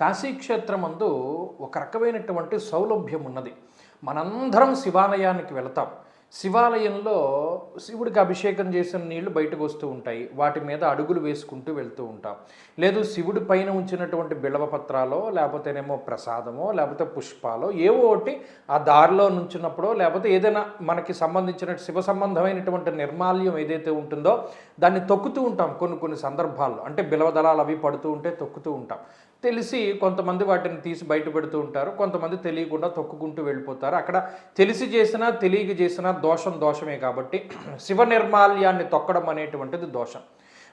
కాశీక్షేత్రమందు ఒక రకమైనటువంటి సౌలభ్యం ఉన్నది. మనందరం శివాలయానికి వెళతాం. శివాలయంలో శివుడికి అభిషేకం చేసిన నీళ్లు బయటకు వస్తూ ఉంటాయి. వాటి మీద అడుగులు వేసుకుంటూ వెళ్తూ ఉంటాం. లేదు శివుడి పైన ఉంచినటువంటి బిల్వపత్రాలో, లేకపోతేనేమో ప్రసాదమో, లేకపోతే పుష్పాలో ఏవో ఒకటి ఆ దారిలో నుంచున్నప్పుడో, లేకపోతే ఏదైనా మనకి సంబంధించిన శివ సంబంధమైనటువంటి నిర్మాల్యం ఏదైతే ఉంటుందో దాన్ని తొక్కుతూ ఉంటాం. కొన్ని సందర్భాల్లో అంటే బిల్వదళాలు అవి పడుతూ ఉంటే తొక్కుతూ ఉంటాం. తెలిసి కొంతమంది వాటిని తీసి బయట పెడుతూ ఉంటారు, కొంతమంది తెలియకుండా తొక్కుకుంటూ వెళ్ళిపోతారు. అక్కడ తెలిసి చేసినా తెలియక చేసినా దోషమే కాబట్టి శివ నిర్మాల్యాన్ని తొక్కడం అనేటువంటిది దోషం.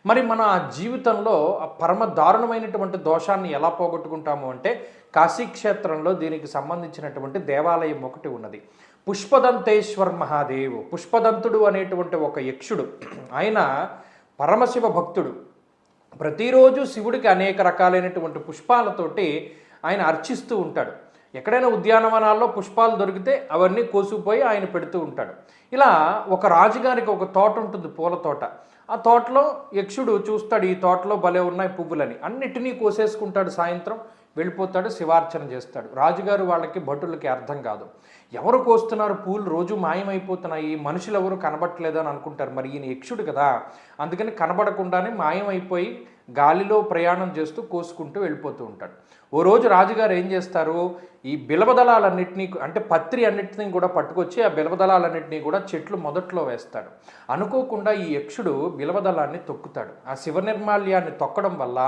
మరి మన జీవితంలో ఆ పరమ దారుణమైనటువంటి దోషాన్ని ఎలా పోగొట్టుకుంటాము అంటే కాశీక్షేత్రంలో దీనికి సంబంధించినటువంటి దేవాలయం ఒకటి ఉన్నది. పుష్పదంతేశ్వర్ మహాదేవ్, పుష్పదంతుడు అనేటువంటి ఒక యక్షుడు, ఆయన పరమశివ భక్తుడు. ప్రతిరోజు శివుడికి అనేక రకాలైనటువంటి పుష్పాలతోటి ఆయన అర్చిస్తూ ఉంటాడు. ఎక్కడైనా ఉద్యానవనాల్లో పుష్పాలు దొరికితే అవన్నీ కోసుకుపోయి ఆయన పెడుతూ ఉంటాడు. ఇలా ఒక రాజుగారికి ఒక తోట ఉంటుంది, పూల తోట. ఆ తోటలో యక్షుడు చూస్తాడు, ఈ తోటలో భలే ఉన్నాయి పువ్వులని, అన్నిటినీ కోసేసుకుంటాడు. సాయంత్రం వెళ్ళిపోతాడు, శివార్చన చేస్తాడు. రాజుగారు వాళ్ళకి భటులకి అర్థం కాదు, ఎవరు కోస్తున్నారు, పూలు రోజు మాయమైపోతున్నాయి, మనుషులు ఎవరు కనబట్టలేదని అనుకుంటారు. మరి ఈయన యక్షుడు కదా, అందుకని కనబడకుండానే మాయమైపోయి గాలిలో ప్రయాణం చేస్తూ కోసుకుంటూ వెళ్ళిపోతూ ఉంటాడు. ఓ రోజు రాజుగారు ఏం చేస్తారు, ఈ బిలవదళాలన్నింటినీ అంటే పత్రి అన్నింటినీ కూడా పట్టుకొచ్చి ఆ బిలవదళాలన్నింటినీ కూడా చెట్లు మొదట్లో వేస్తాడు. అనుకోకుండా ఈ యక్షుడు బిలవదళాన్ని తొక్కుతాడు. ఆ శివ నిర్మాల్యాన్ని తొక్కడం వల్ల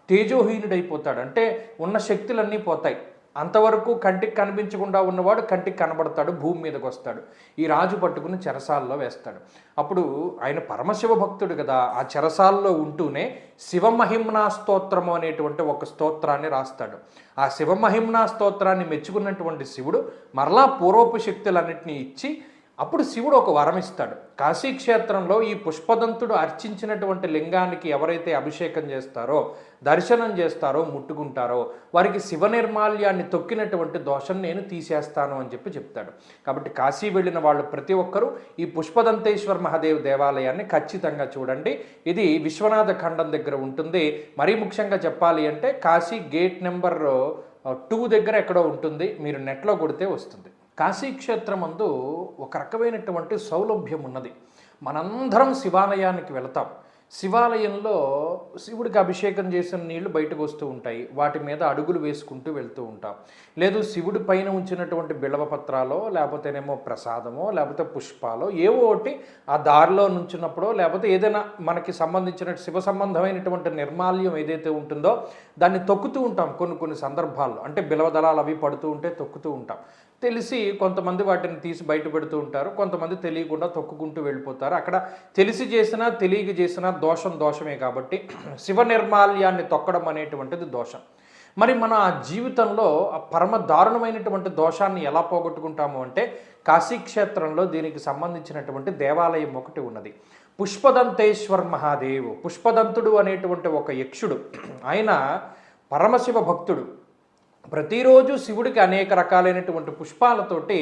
తేజోహీనుడైపోతాడు. అంటే ఉన్న శక్తులన్నీ పోతాయి. అంతవరకు కంటికి కనిపించకుండా ఉన్నవాడు కంటికి కనబడతాడు, భూమి మీదకి వస్తాడు. ఈ రాజు పట్టుకుని చెరసాల్లో వేస్తాడు. అప్పుడు ఆయన పరమశివ భక్తుడు కదా, ఆ చెరసాల్లో ఉంటూనే శివమహిమ్నా స్తోత్రము అనేటువంటి ఒక స్తోత్రాన్ని రాస్తాడు. ఆ శివమహిమ్నా స్తోత్రాన్ని మెచ్చుకున్నటువంటి శివుడు మరలా పూర్వపు శక్తులన్నింటినీ ఇచ్చి అప్పుడు శివుడు ఒక వరం ఇస్తాడు. కాశీక్షేత్రంలో ఈ పుష్పదంతుడు అర్చించినటువంటి లింగానికి ఎవరైతే అభిషేకం చేస్తారో, దర్శనం చేస్తారో, ముట్టుకుంటారో వారికి శివ నిర్మాల్యాన్ని తొక్కినటువంటి దోషం నేను తీసేస్తాను అని చెప్తాడు. కాబట్టి కాశీ వెళ్ళిన వాళ్ళు ప్రతి ఒక్కరూ ఈ పుష్పదంతేశ్వర్ మహాదేవ్ దేవాలయాన్ని ఖచ్చితంగా చూడండి. ఇది విశ్వనాథ ఖండం దగ్గర ఉంటుంది. మరీ ముఖ్యంగా చెప్పాలి అంటే కాశీ గేట్ నెంబర్ 2 దగ్గర ఎక్కడో ఉంటుంది, మీరు నెట్లో కొడితే వస్తుంది. కాశీక్షేత్రమందు ఒక రకమైనటువంటి సౌలభ్యం ఉన్నది. మనందరం శివాలయానికి వెళతాం. శివాలయంలో శివుడికి అభిషేకం చేసిన నీళ్లు బయటకు వస్తూ ఉంటాయి. వాటి మీద అడుగులు వేసుకుంటూ వెళ్తూ ఉంటాం. లేదు శివుడి పైన ఉంచినటువంటి బిల్వపత్రాలో, లేకపోతేనేమో ప్రసాదమో, లేకపోతే పుష్పాలో ఏవో ఒకటి ఆ దారిలో నుంచున్నప్పుడో, లేకపోతే ఏదైనా మనకి సంబంధించిన శివ సంబంధమైనటువంటి నిర్మాల్యం ఏదైతే ఉంటుందో దాన్ని తొక్కుతూ ఉంటాం. కొన్ని సందర్భాల్లో అంటే బిల్వదళాలు అవి పడుతూ ఉంటే తొక్కుతూ ఉంటాం. తెలిసి కొంతమంది వాటిని తీసి బయట పెడుతూ ఉంటారు, కొంతమంది తెలియకుండా తొక్కుకుంటూ వెళ్ళిపోతారు. అక్కడ తెలిసి చేసినా తెలియక చేసినా దోషమే కాబట్టి శివ నిర్మాల్యాన్ని తొక్కడం అనేటువంటిది దోషం. మరి మన జీవితంలో ఆ పరమ దారుణమైనటువంటి దోషాన్ని ఎలా పోగొట్టుకుంటాము అంటే కాశీక్షేత్రంలో దీనికి సంబంధించినటువంటి దేవాలయం ఒకటి ఉన్నది. పుష్పదంతేశ్వర్ మహాదేవ్, పుష్పదంతుడు అనేటువంటి ఒక యక్షుడు, ఆయన పరమశివ భక్తుడు. ప్రతిరోజు శివుడికి అనేక రకాలైనటువంటి పుష్పాలతోటి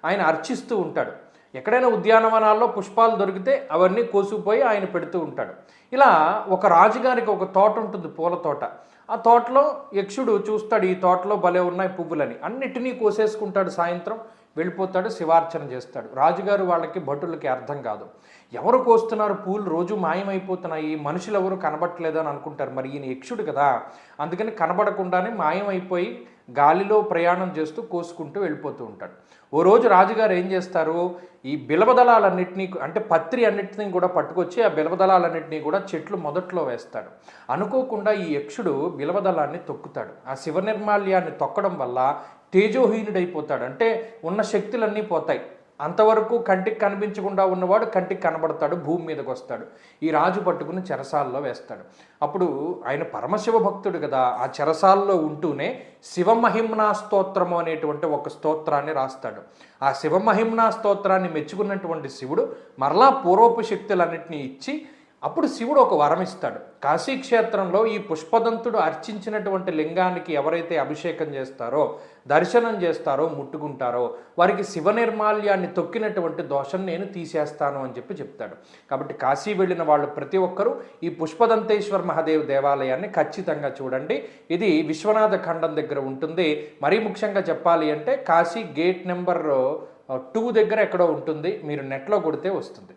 ఆయన అర్చిస్తూ ఉంటాడు. ఎక్కడైనా ఉద్యానవనాల్లో పుష్పాలు దొరికితే అవన్నీ కోసుకుపోయి ఆయన పెడుతూ ఉంటాడు. ఇలా ఒక రాజుగారికి ఒక తోట ఉంటుంది, పూల తోట. ఆ తోటలో యక్షుడు చూస్తాడు, ఈ తోటలో భలే ఉన్నాయి పువ్వులని, అన్నిటినీ కోసేసుకుంటాడు. సాయంత్రం వెళ్ళిపోతాడు, శివార్చన చేస్తాడు. రాజుగారు వాళ్ళకి భటులకి అర్థం కాదు, ఎవరు కోస్తున్నారు, పూలు రోజు మాయమైపోతున్నాయి, మనుషులు ఎవరు కనబట్టలేదని అనుకుంటారు. మరి ఈయన యక్షుడు కదా, అందుకని కనబడకుండానే మాయమైపోయి గాలిలో ప్రయాణం చేస్తూ కోసుకుంటూ వెళ్ళిపోతూ ఉంటాడు. ఓ రోజు రాజుగారు ఏం చేస్తారు, ఈ బిలవదళాలన్నింటినీ అంటే పత్రి అన్నింటినీ కూడా పట్టుకొచ్చి ఆ బిలవదళాలన్నింటినీ కూడా చెట్లు మొదట్లో వేస్తాడు. అనుకోకుండా ఈ యక్షుడు బిలవదళాన్ని తొక్కుతాడు. ఆ శివ నిర్మాల్యాన్ని తొక్కడం వల్ల తేజోహీనుడైపోతాడు. అంటే ఉన్న శక్తులన్నీ పోతాయి. అంతవరకు కంటికి కనిపించకుండా ఉన్నవాడు కంటికి కనబడతాడు, భూమి మీదకి వస్తాడు. ఈ రాజు పట్టుకుని చెరసాల్లో వేస్తాడు. అప్పుడు ఆయన పరమశివ భక్తుడు కదా, ఆ చెరసాల్లో ఉంటూనే శివమహిమ్నా స్తోత్రము అనేటువంటి ఒక స్తోత్రాన్ని రాస్తాడు. ఆ శివమహిమ్నా స్తోత్రాన్ని మెచ్చుకున్నటువంటి శివుడు మరలా పూర్వపు శక్తులన్నింటినీ ఇచ్చి అప్పుడు శివుడు ఒక వరం ఇస్తాడు. కాశీక్షేత్రంలో ఈ పుష్పదంతుడు అర్చించినటువంటి లింగానికి ఎవరైతే అభిషేకం చేస్తారో, దర్శనం చేస్తారో, ముట్టుకుంటారో వారికి శివ నిర్మాల్యాన్ని తొక్కినటువంటి దోషం నేను తీసేస్తాను అని చెప్తాడు. కాబట్టి కాశీ వెళ్ళిన వాళ్ళు ప్రతి ఒక్కరూ ఈ పుష్పదంతేశ్వర మహాదేవ్ దేవాలయాన్ని ఖచ్చితంగా చూడండి. ఇది విశ్వనాథ ఖండం దగ్గర ఉంటుంది. మరీ ముఖ్యంగా చెప్పాలి అంటే కాశీ గేట్ నెంబర్ 2 దగ్గర ఎక్కడో ఉంటుంది. మీరు నెట్లో కొడితే వస్తుంది.